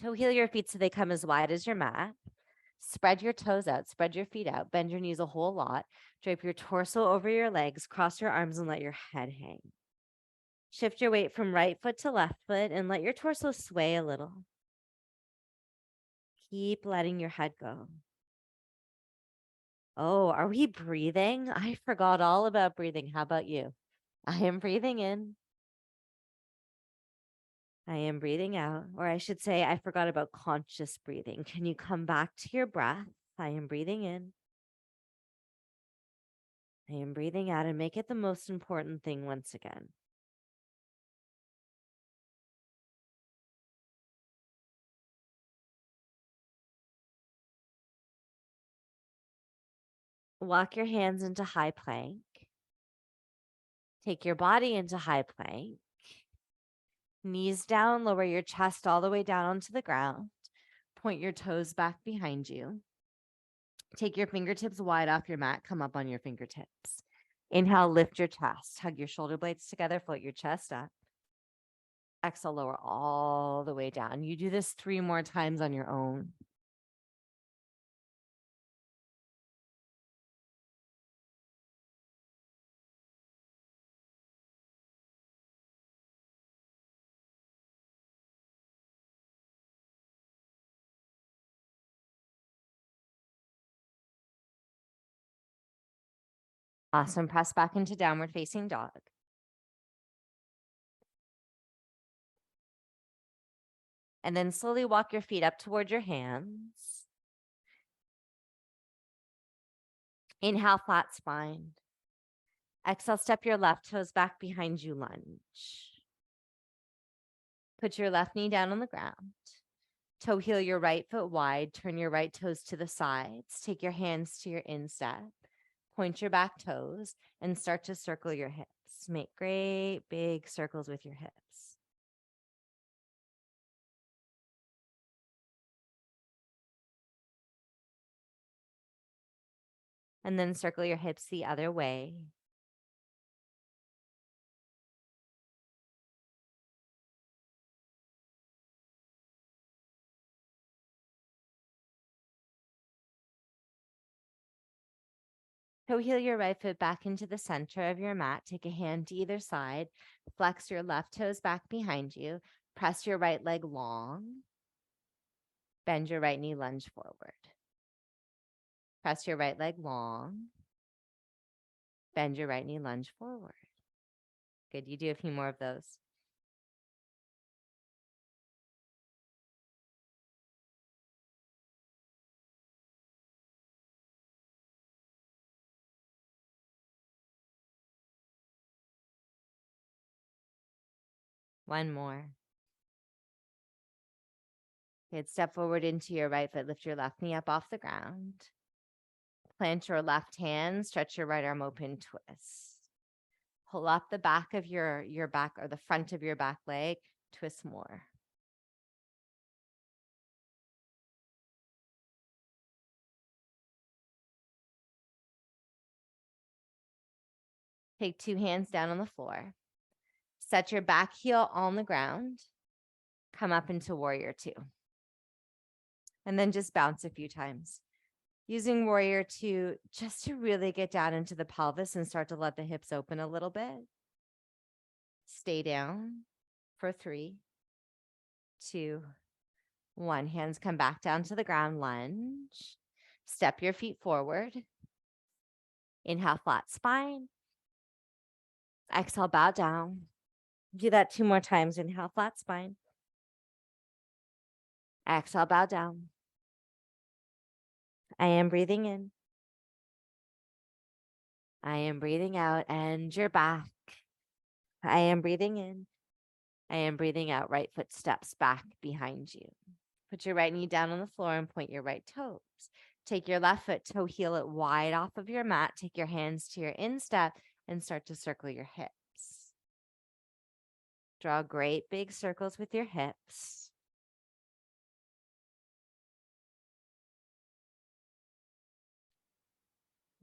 Toe heel your feet so they come as wide as your mat. Spread your toes out, spread your feet out, bend your knees a whole lot. Drape your torso over your legs, cross your arms and let your head hang. Shift your weight from right foot to left foot and let your torso sway a little. Keep letting your head go. Oh, are we breathing? I forgot all about breathing. How about you? I am breathing in. I am breathing out, or I should say, I forgot about conscious breathing. Can you come back to your breath? I am breathing in. I am breathing out, and make it the most important thing once again. Walk your hands into high plank. Take your body into high plank. Knees down, lower your chest all the way down onto the ground. Point your toes back behind you. Take your fingertips wide off your mat. Come up on your fingertips. Inhale, lift your chest. Hug your shoulder blades together. Float your chest up. Exhale, lower all the way down. You do this 3 more times on your own. Awesome. Press back into downward facing dog. And then slowly walk your feet up toward your hands. Inhale, flat spine. Exhale, step your left toes back behind you, lunge. Put your left knee down on the ground. Toe heel your right foot wide. Turn your right toes to the sides. Take your hands to your instep. Point your back toes and start to circle your hips. Make great big circles with your hips. And then circle your hips the other way. Toe heel your right foot back into the center of your mat. Take a hand to either side. Flex your left toes back behind you. Press your right leg long. Bend your right knee, lunge forward. Press your right leg long. Bend your right knee, lunge forward. Good. You do a few more of those. One more. Good. Step forward into your right foot. Lift your left knee up off the ground. Plant your left hand. Stretch your right arm open. Twist. Pull up the back of your back or the front of your back leg. Twist more. Take 2 hands down on the floor. Set your back heel on the ground. Come up into warrior 2. And then just bounce a few times. Using warrior 2 just to really get down into the pelvis and start to let the hips open a little bit. Stay down for 3, 2, 1. Hands come back down to the ground, lunge. Step your feet forward. Inhale, flat spine. Exhale, bow down. Do that 2 more times. Inhale, flat spine. Exhale, bow down. I am breathing in. I am breathing out, and you're back. I am breathing in. I am breathing out. Right foot steps back behind you. Put your right knee down on the floor and point your right toes. Take your left foot, toe heel it wide off of your mat. Take your hands to your instep and start to circle your hips. Draw great big circles with your hips.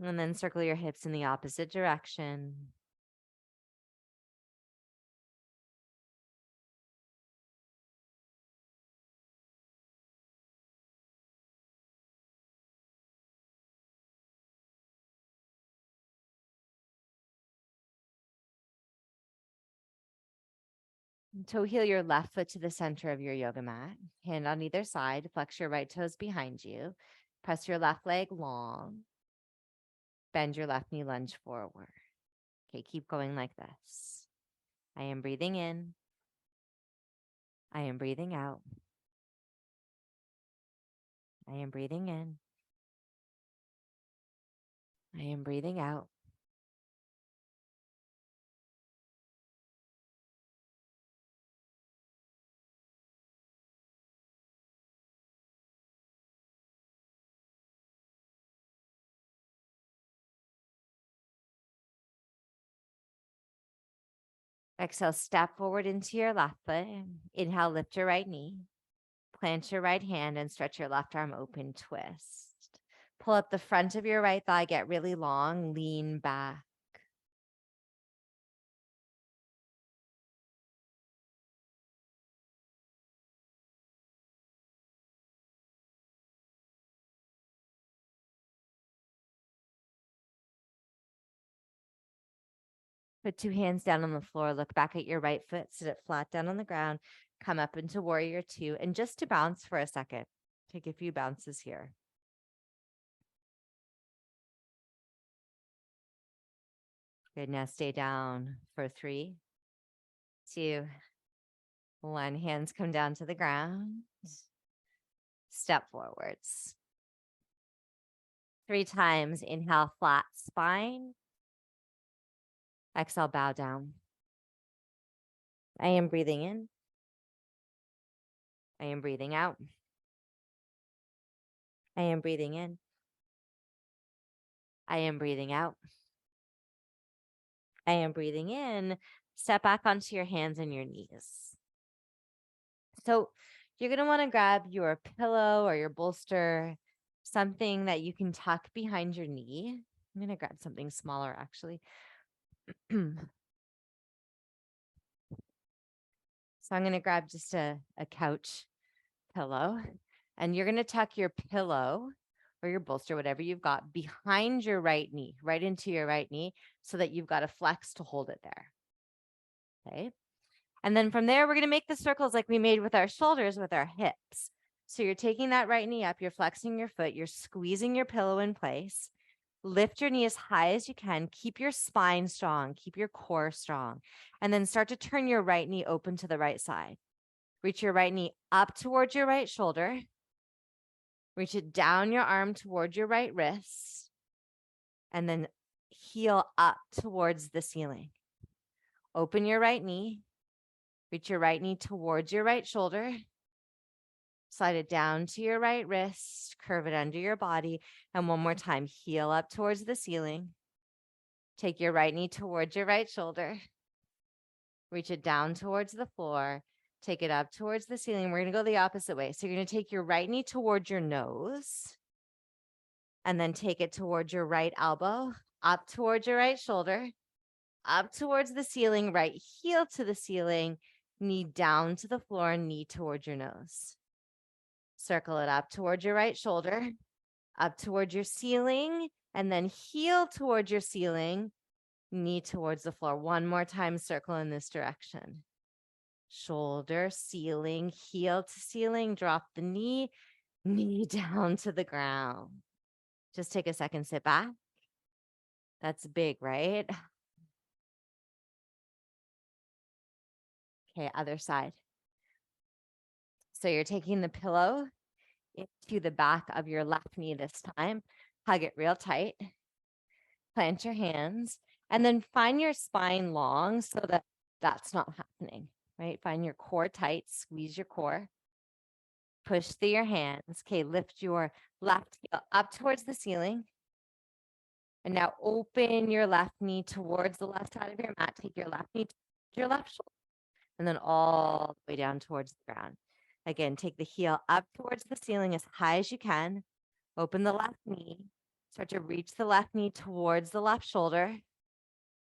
And then circle your hips in the opposite direction. Toe heel your left foot to the center of your yoga mat. Hand on either side. Flex your right toes behind you. Press your left leg long. Bend your left knee, lunge forward. Okay, keep going like this. I am breathing in. I am breathing out. I am breathing in. I am breathing out. Exhale, step forward into your left foot. Inhale, lift your right knee. Plant your right hand and stretch your left arm open, twist. Pull up the front of your right thigh, get really long, lean back. Put two hands down on the floor, look back at your right foot, sit it flat down on the ground, come up into warrior two, and just to bounce for a second. Take a few bounces here. Good, now stay down for 3, 2, 1. Hands come down to the ground. Step forwards. 3 times, inhale, flat spine. Exhale, bow down. I am breathing in. I am breathing out. I am breathing in. I am breathing out. I am breathing in. Step back onto your hands and your knees. So you're going to want to grab your pillow or your bolster, something that you can tuck behind your knee. I'm going to grab something smaller, actually. So I'm going to grab just a couch pillow, and you're going to tuck your pillow or your bolster, whatever you've got, behind your right knee, right into your right knee, so that you've got a flex to hold it there. Okay. And then from there, we're going to make the circles like we made with our shoulders, with our hips. So you're taking that right knee up, you're flexing your foot, you're squeezing your pillow in place. Lift your knee as high as you can. Keep your spine strong, keep your core strong, and then start to turn your right knee open to the right side. Reach your right knee up towards your right shoulder. Reach it down your arm towards your right wrist, and then heel up towards the ceiling. Open your right knee. Reach your right knee towards your right shoulder. Slide it down to your right wrist, curve it under your body. And one more time, heel up towards the ceiling. Take your right knee towards your right shoulder. Reach it down towards the floor. Take it up towards the ceiling. We're going to go the opposite way. So you're going to take your right knee towards your nose, and then take it towards your right elbow, up towards your right shoulder, up towards the ceiling, right heel to the ceiling, knee down to the floor, knee towards your nose. Circle it up towards your right shoulder, up towards your ceiling, and then heel towards your ceiling, knee towards the floor. One more time, circle in this direction. Shoulder, ceiling, heel to ceiling, drop the knee, knee down to the ground. Just take a second, sit back. That's big, right? Okay, other side. So you're taking the pillow into the back of your left knee this time. Hug it real tight. Plant your hands, and then find your spine long so that that's not happening, right? Find your core tight, squeeze your core. Push through your hands. Okay, lift your left heel up towards the ceiling. And now open your left knee towards the left side of your mat. Take your left knee to your left shoulder, and then all the way down towards the ground. Again, take the heel up towards the ceiling as high as you can. Open the left knee. Start to reach the left knee towards the left shoulder,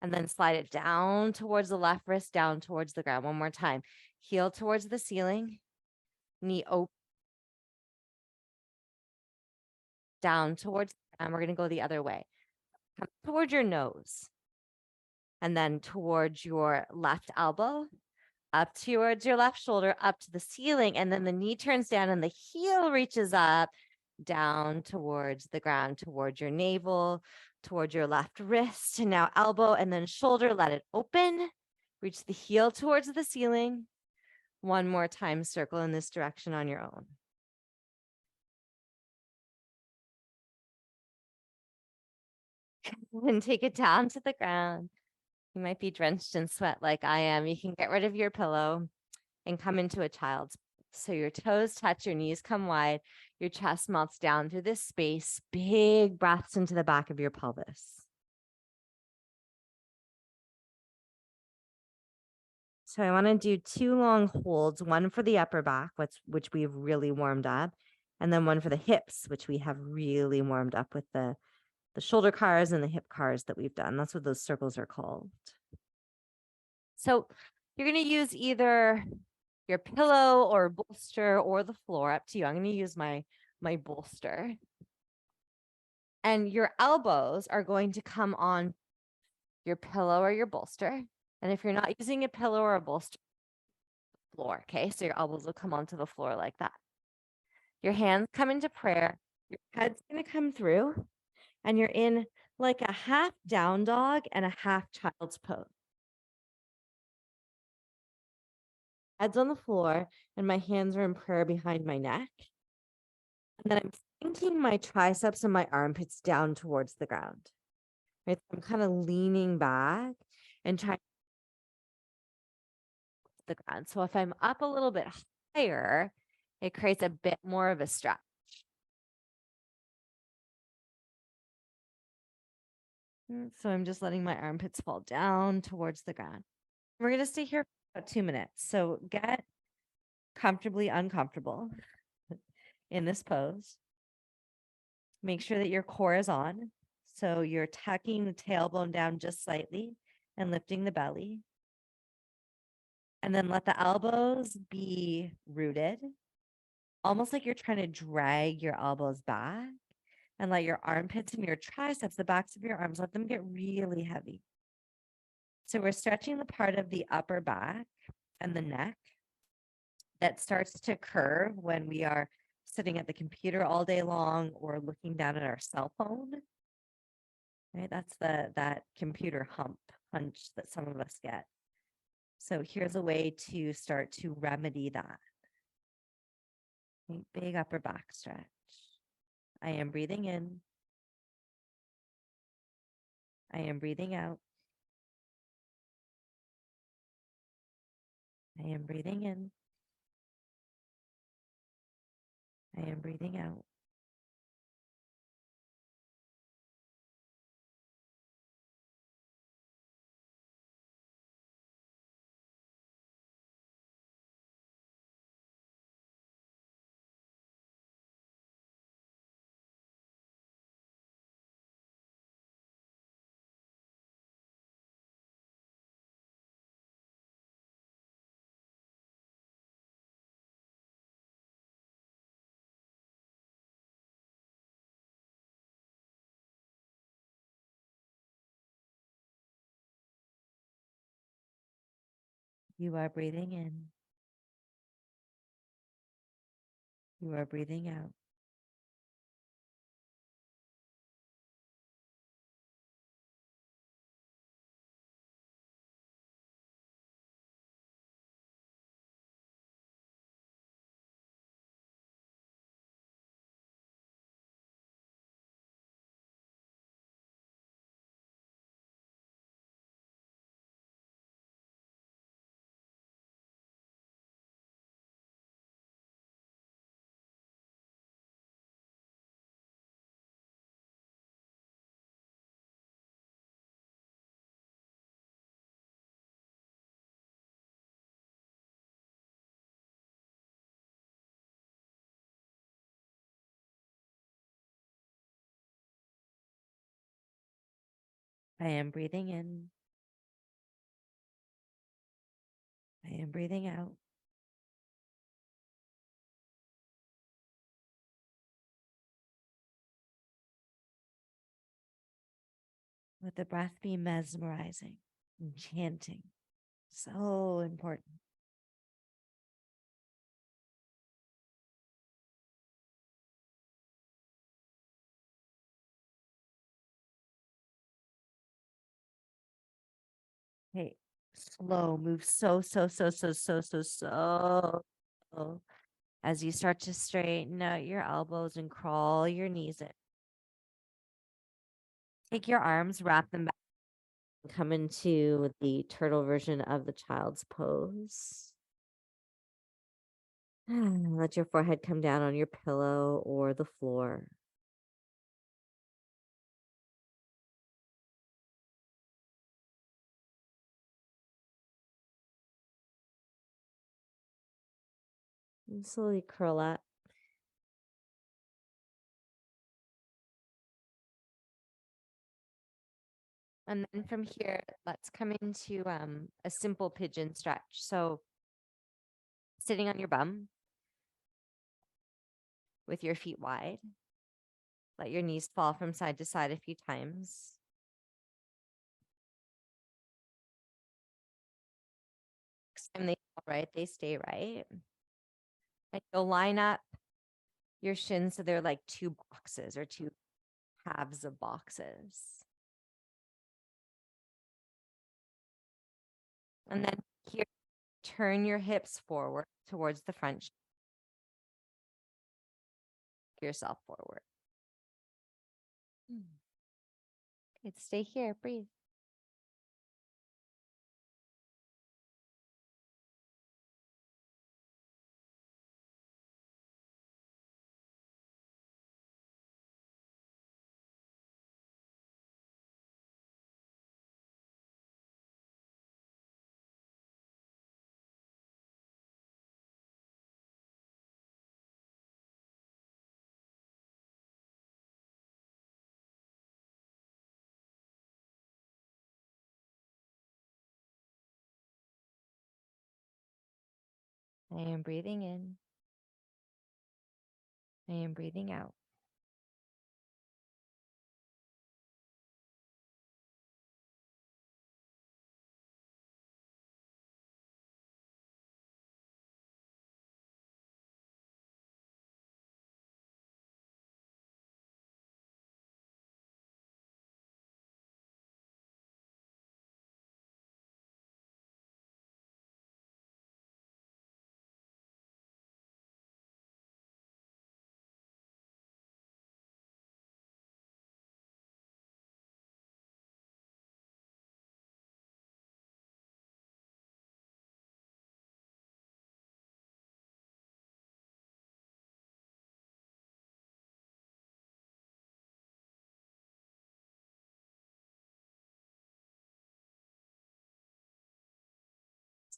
and then slide it down towards the left wrist, down towards the ground. One more time. Heel towards the ceiling, knee open, down towards, and we're going to go the other way. Come towards your nose, and then towards your left elbow. up towards your left shoulder, up to the ceiling, and then the knee turns down and the heel reaches up, down towards the ground, towards your navel, towards your left wrist, and now elbow and then shoulder, let it open. Reach the heel towards the ceiling. One more time, circle in this direction on your own. And take it down to the ground. You might be drenched in sweat like I am. You can get rid of your pillow and come into a child's. So your toes touch, your knees come wide, your chest melts down through this space. Big breaths into the back of your pelvis. So I want to do 2 long holds, one for the upper back, which we've really warmed up, and then one for the hips, which we have really warmed up with the shoulder cars and the hip cars that we've done. That's what those circles are called. So you're going to use either your pillow or bolster or the floor, up to you. I'm going to use my bolster. And your elbows are going to come on your pillow or your bolster. And if you're not using a pillow or a bolster, floor, okay? So your elbows will come onto the floor like that. Your hands come into prayer. Your head's going to come through. And you're in like a half down dog and a half child's pose. Head's on the floor and my hands are in prayer behind my neck. And then I'm sinking my triceps and my armpits down towards the ground. Right? I'm kind of leaning back and trying the ground. So if I'm up a little bit higher, it creates a bit more of a stretch. So I'm just letting my armpits fall down towards the ground. We're going to stay here for about 2 minutes. So get comfortably uncomfortable in this pose. Make sure that your core is on. So you're tucking the tailbone down just slightly and lifting the belly. And then let the elbows be rooted, almost like you're trying to drag your elbows back, and let your armpits and your triceps, the backs of your arms, let them get really heavy. So we're stretching the part of the upper back and the neck that starts to curve when we are sitting at the computer all day long or looking down at our cell phone. Right? That's that computer hunch that some of us get. So here's a way to start to remedy that. Big upper back stretch. I am breathing in. I am breathing out. I am breathing in. I am breathing out. You are breathing in. You are breathing out. I am breathing in. I am breathing out. Let the breath be mesmerizing, enchanting. So important. Okay. Slow. Move so slow. As you start to straighten out your elbows and crawl your knees in. Take your arms, wrap them back, and come into the turtle version of the child's pose. Let your forehead come down on your pillow or the floor. And slowly curl up. And then from here, let's come into a simple pigeon stretch. So sitting on your bum with your feet wide. Let your knees fall from side to side a few times. Next time they fall right, they stay right. And you'll line up your shins so they're like two boxes or two halves of boxes. And then here, turn your hips forward towards the front. Yourself forward. Okay, stay here, breathe. I am breathing in. I am breathing out.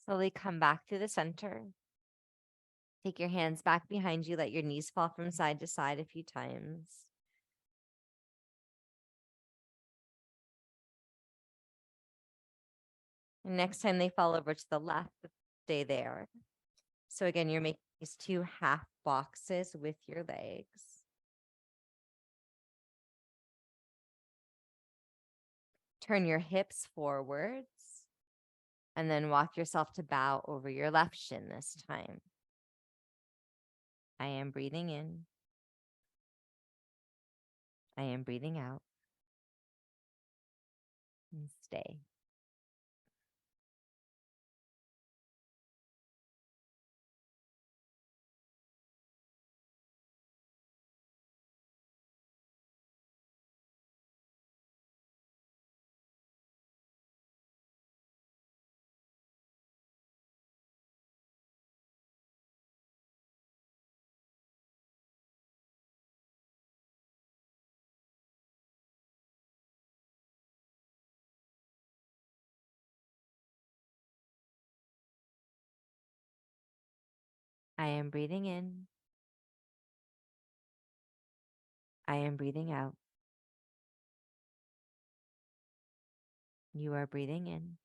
Slowly come back to the center. Take your hands back behind you. Let your knees fall from side to side a few times. And next time they fall over to the left, stay there. So again, you're making these two half boxes with your legs. Turn your hips forwards and then walk yourself to bow over your left shin this time. I am breathing in. I am breathing out. And stay. I am breathing in. I am breathing out. You are breathing in.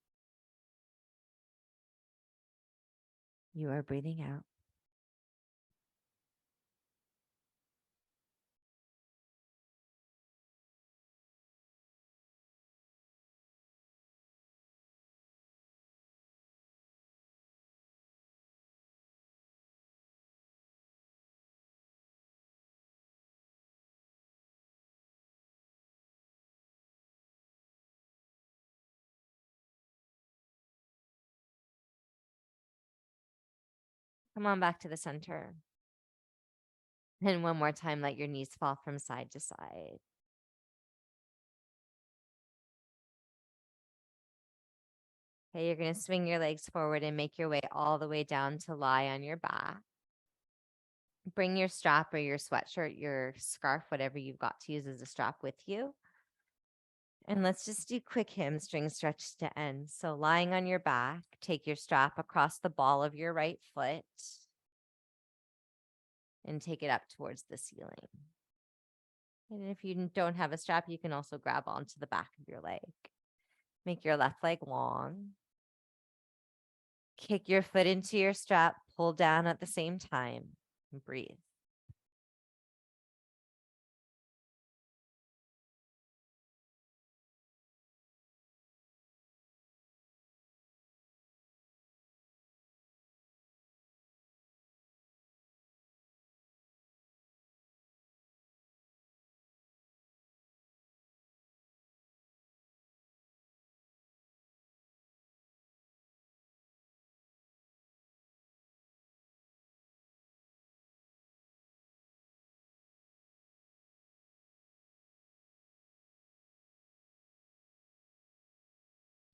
You are breathing out. Come on back to the center. And one more time, let your knees fall from side to side. Okay, you're going to swing your legs forward and make your way all the way down to lie on your back. Bring your strap or your sweatshirt, your scarf, whatever you've got to use as a strap with you. And let's just do quick hamstring stretch to end. So lying on your back, take your strap across the ball of your right foot and take it up towards the ceiling. And if you don't have a strap, you can also grab onto the back of your leg. Make your left leg long. Kick your foot into your strap, pull down at the same time, and breathe.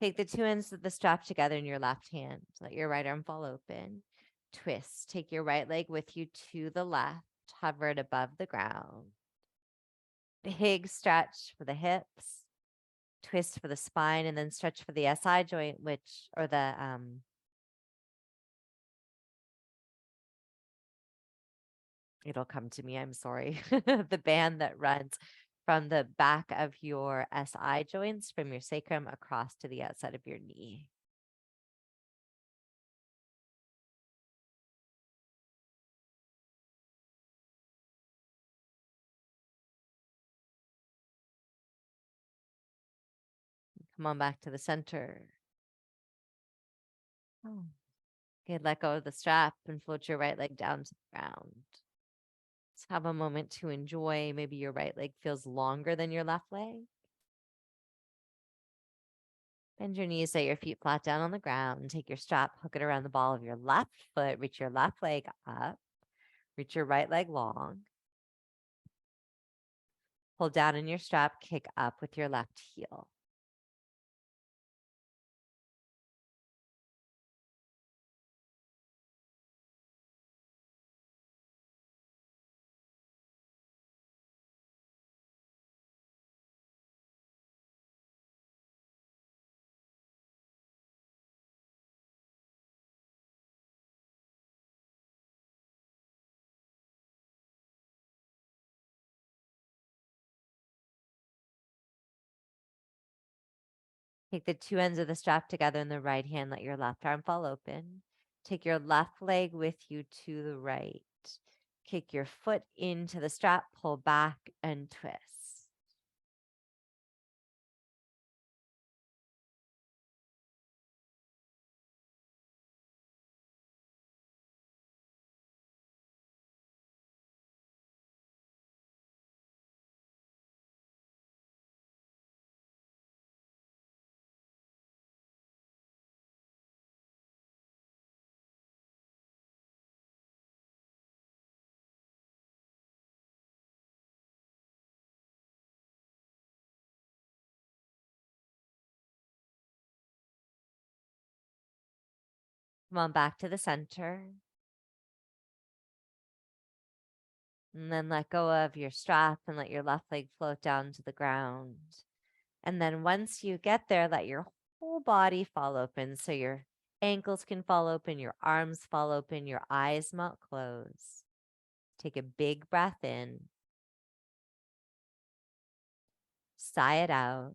Take the two ends of the strap together in your left hand. Let your right arm fall open. Twist. Take your right leg with you to the left. Hover it above the ground. Big stretch for the hips. Twist for the spine, and then stretch for the SI joint, or the it'll come to me, I'm sorry. The band that runs from the back of your SI joints, from your sacrum across to the outside of your knee. Come on back to the center. Oh. Okay, let go of the strap and float your right leg down to the ground. Let's have a moment to enjoy. Maybe your right leg feels longer than your left leg. Bend your knees, set your feet flat down on the ground. Take your strap, hook it around the ball of your left foot. Reach your left leg up. Reach your right leg long. Pull down in your strap, kick up with your left heel. Take the two ends of the strap together in the right hand. Let your left arm fall open. Take your left leg with you to the right. Kick your foot into the strap, pull back and twist. Come on back to the center. And then let go of your strap and let your left leg float down to the ground. And then once you get there, let your whole body fall open. So your ankles can fall open, your arms fall open, your eyes melt close. Take a big breath in. Sigh it out.